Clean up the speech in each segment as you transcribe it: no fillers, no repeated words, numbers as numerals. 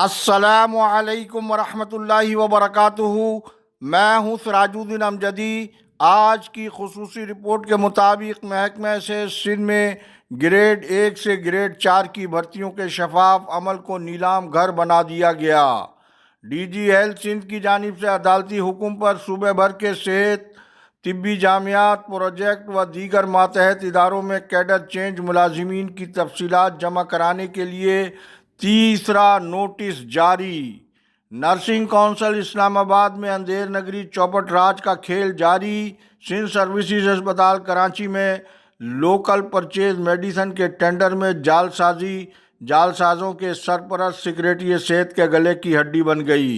السلام علیکم ورحمۃ اللہ وبرکاتہ۔ میں ہوں سراج الدین امجدی۔ آج کی خصوصی رپورٹ کے مطابق محکمہ صحت سندھ میں گریڈ 1 سے گریڈ 4 کی بھرتیوں کے شفاف عمل کو نیلام گھر بنا دیا گیا۔ ڈی جی ہیلتھ سندھ کی جانب سے عدالتی حکم پر صوبے بھر کے صحت، طبی جامعات، پروجیکٹ و دیگر ماتحت اداروں میں کیڈر چینج ملازمین کی تفصیلات جمع کرانے کے لیے تیسرا نوٹس جاری۔ نرسنگ کونسل اسلام آباد میں اندھیر نگری چوپٹ راج کا کھیل جاری۔ سندھ سروسز ہسپتال کراچی میں لوکل پرچیز میڈیسن کے ٹینڈر میں جعل سازی، جعل سازوں کے سرپرست سیکریٹری صحت کے گلے کی ہڈی بن گئی۔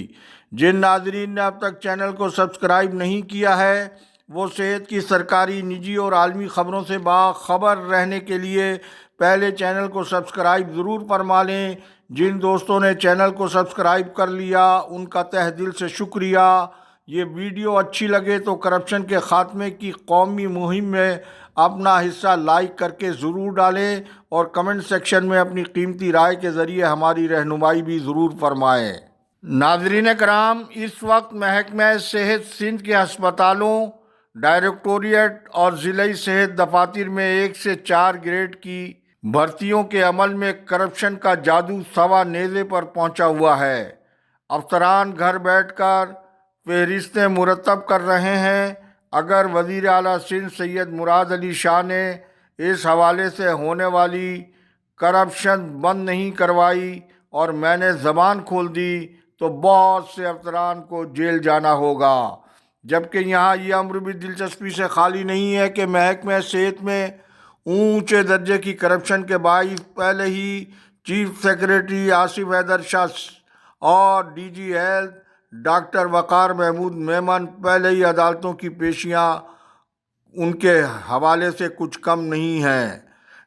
جن ناظرین نے اب تک چینل کو سبسکرائب نہیں کیا ہے وہ صحت کی سرکاری، نجی اور عالمی خبروں سے باخبر رہنے کے لیے پہلے چینل کو سبسکرائب ضرور فرما لیں۔ جن دوستوں نے چینل کو سبسکرائب کر لیا ان کا تہ دل سے شکریہ۔ یہ ویڈیو اچھی لگے تو کرپشن کے خاتمے کی قومی مہم میں اپنا حصہ لائک کر کے ضرور ڈالیں اور کمنٹ سیکشن میں اپنی قیمتی رائے کے ذریعے ہماری رہنمائی بھی ضرور فرمائیں۔ ناظرین کرام، اس وقت محکمہ صحت سندھ کے ہسپتالوں، ڈائریکٹوریٹ اور ضلعی صحت دفاتر میں 1 سے 4 گریڈ کی بھرتیوں کے عمل میں کرپشن کا جادو سوا نیزے پر پہنچا ہوا ہے۔ افسران گھر بیٹھ کر فہرستیں مرتب کر رہے ہیں۔ اگر وزیر اعلیٰ سندھ سید مراد علی شاہ نے اس حوالے سے ہونے والی کرپشن بند نہیں کروائی اور میں نے زبان کھول دی تو بہت سے افسران کو جیل جانا ہوگا۔ جبکہ یہاں یہ امر بھی دلچسپی سے خالی نہیں ہے کہ محکمہ صحت میں اونچے درجے کی کرپشن کے باعث پہلے ہی چیف سیکریٹری آصف حیدر شاہ اور ڈی جی ہیلتھ ڈاکٹر وقار محمود میمن پہلے ہی عدالتوں کی پیشیاں ان کے حوالے سے کچھ کم نہیں ہیں۔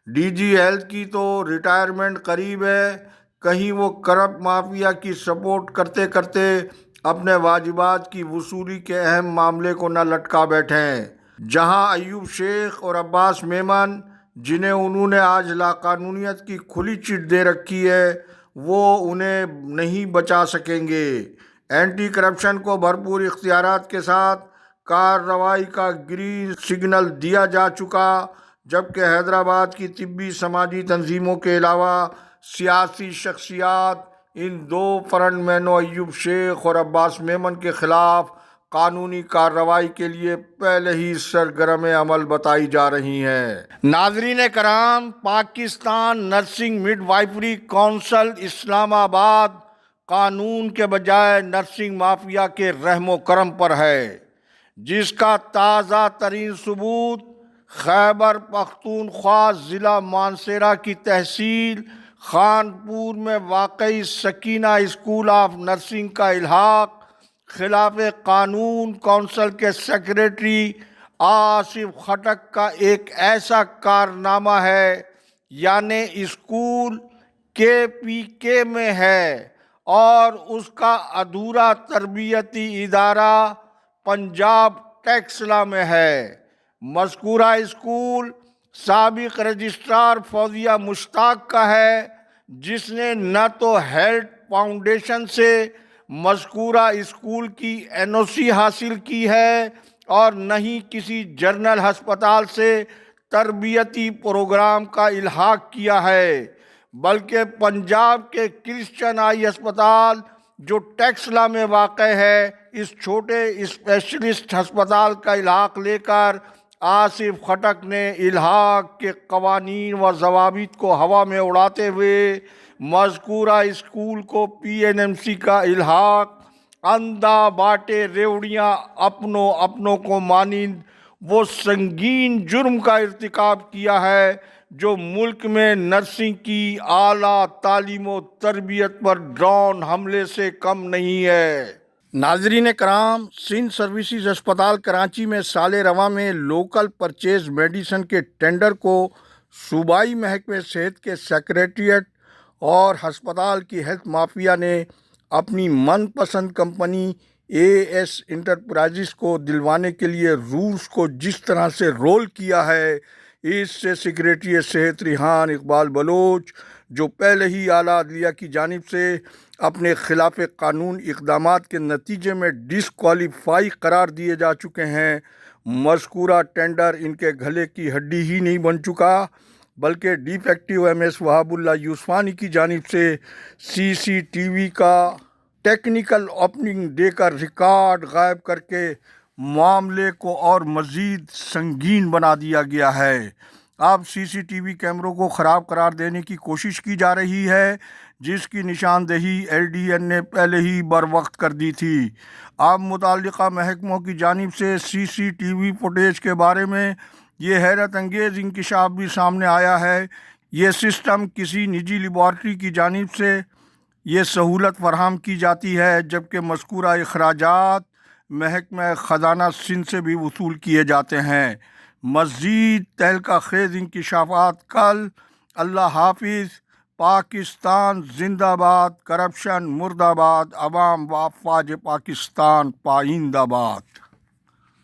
ڈی جی ہیلتھ کی تو ریٹائرمنٹ قریب ہے، کہیں وہ کرپٹ مافیا کی سپورٹ کرتے کرتے اپنے واجبات کی وصولی کے اہم معاملے کو نہ لٹکا بیٹھیں۔ جہاں ایوب شیخ اور عباس میمن، جنہیں انہوں نے آج لاقانونیت کی کھلی چٹ دے رکھی ہے، وہ انہیں نہیں بچا سکیں گے۔ اینٹی کرپشن کو بھرپور اختیارات کے ساتھ کارروائی کا گرین سگنل دیا جا چکا، جبکہ حیدرآباد کی طبی سماجی تنظیموں کے علاوہ سیاسی شخصیات ان 2 فرنٹ مینوں ایوب شیخ اور عباس میمن کے خلاف قانونی کارروائی کے لیے پہلے ہی سرگرم عمل بتائی جا رہی ہیں۔ ناظرین کرام، پاکستان نرسنگ مڈ وائفری کونسل اسلام آباد قانون کے بجائے نرسنگ مافیا کے رحم و کرم پر ہے، جس کا تازہ ترین ثبوت خیبر پختونخوا ضلع مانسہرہ کی تحصیل خانپور میں واقع سکینہ اسکول آف نرسنگ کا الحاق خلاف قانون کونسل کے سیکریٹری آصف خٹک کا ایک ایسا کارنامہ ہے، یعنی اسکول KPK میں ہے اور اس کا ادھورا تربیتی ادارہ پنجاب ٹیکسلا میں ہے۔ مذکورہ اسکول سابق رجسٹرار فوزیہ مشتاق کا ہے، جس نے نہ تو ہیلتھ فاؤنڈیشن سے مذکورہ اسکول کی NOC حاصل کی ہے اور نہ ہی کسی جنرل ہسپتال سے تربیتی پروگرام کا الحاق کیا ہے، بلکہ پنجاب کے کرسچن آئی ہسپتال جو ٹیکسلا میں واقع ہے، اس چھوٹے اسپیشلسٹ ہسپتال کا الحاق لے کر آصف خٹک نے الحاق کے قوانین و ضوابط کو ہوا میں اڑاتے ہوئے مذکورہ اسکول کو PNMC کا الحاق اندھا باٹے ریوڑیاں اپنوں کو مانند وہ سنگین جرم کا ارتکاب کیا ہے جو ملک میں نرسنگ کی اعلیٰ تعلیم و تربیت پر ڈرون حملے سے کم نہیں ہے۔ ناظرین کرام، سندھ سروسز ہسپتال کراچی میں سال رواں میں لوکل پرچیز میڈیسن کے ٹینڈر کو صوبائی محکمہ صحت کے سیکریٹریٹ اور ہسپتال کی ہیلتھ مافیا نے اپنی من پسند کمپنی AS انٹرپرائزز کو دلوانے کے لیے رولز کو جس طرح سے رول کیا ہے، اس سے سیکریٹری صحت ریحان اقبال بلوچ، جو پہلے ہی اعلیٰ عدلیہ کی جانب سے اپنے خلاف قانون اقدامات کے نتیجے میں ڈسکوالیفائی قرار دیے جا چکے ہیں، مذکورہ ٹینڈر ان کے گلے کی ہڈی ہی نہیں بن چکا بلکہ ڈیفیکٹو ایم ایس وہاب اللہ یوسفانی کی جانب سے سی سی ٹی وی کا ٹیکنیکل اوپننگ دے کر ریکارڈ غائب کر کے معاملے کو اور مزید سنگین بنا دیا گیا ہے۔ اب سی سی ٹی وی کیمروں کو خراب قرار دینے کی کوشش کی جا رہی ہے، جس کی نشاندہی ایل ڈی این نے پہلے ہی بروقت کر دی تھی۔ اب متعلقہ محکموں کی جانب سے سی سی ٹی وی فوٹیج کے بارے میں یہ حیرت انگیز انکشاف بھی سامنے آیا ہے۔ یہ سسٹم کسی نجی لیبارٹری کی جانب سے یہ سہولت فراہم کی جاتی ہے، جبکہ مذکورہ اخراجات محکمہ خزانہ سندھ سے بھی وصول کیے جاتے ہیں۔ مزید تہلکہ خیز انکشافات کل۔ اللہ حافظ۔ پاکستان زندہ باد، کرپشن مردہ باد، عوام و افواج پاکستان پائندہ باد۔